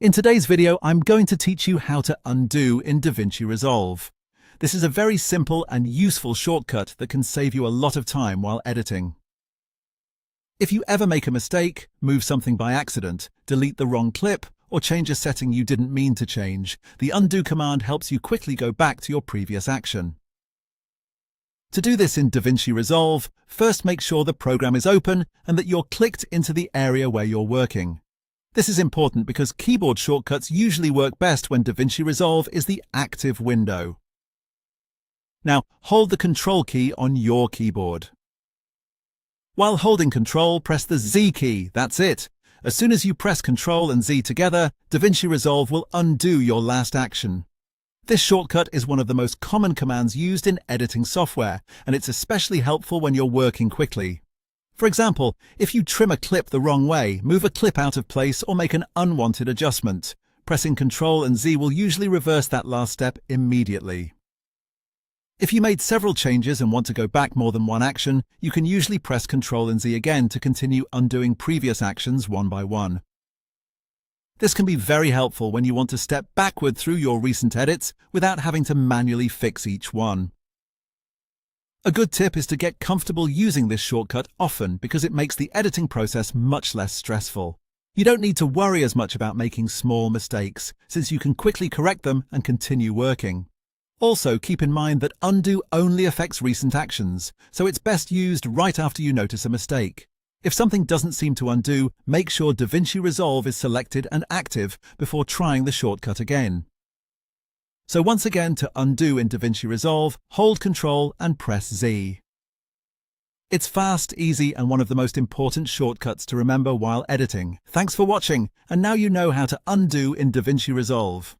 In today's video, I'm going to teach you how to undo in DaVinci Resolve. This is a very simple and useful shortcut that can save you a lot of time while editing. If you ever make a mistake, move something by accident, delete the wrong clip, or change a setting you didn't mean to change, the undo command helps you quickly go back to your previous action. To do this in DaVinci Resolve, first make sure the program is open and that you're clicked into the area where you're working. This is important because keyboard shortcuts usually work best when DaVinci Resolve is the active window. Now, hold the Control key on your keyboard. While holding Control, press the Z key, that's it. As soon as you press Control and Z together, DaVinci Resolve will undo your last action. This shortcut is one of the most common commands used in editing software, and it's especially helpful when you're working quickly. For example, if you trim a clip the wrong way, move a clip out of place, or make an unwanted adjustment, pressing Ctrl and Z will usually reverse that last step immediately. If you made several changes and want to go back more than one action, you can usually press Ctrl and Z again to continue undoing previous actions one by one. This can be very helpful when you want to step backward through your recent edits without having to manually fix each one. A good tip is to get comfortable using this shortcut often because it makes the editing process much less stressful. You don't need to worry as much about making small mistakes, since you can quickly correct them and continue working. Also, keep in mind that undo only affects recent actions, so it's best used right after you notice a mistake. If something doesn't seem to undo, make sure DaVinci Resolve is selected and active before trying the shortcut again. So once again, to undo in DaVinci Resolve, hold Ctrl and press Z. It's fast, easy, and one of the most important shortcuts to remember while editing. Thanks for watching, and now you know how to undo in DaVinci Resolve.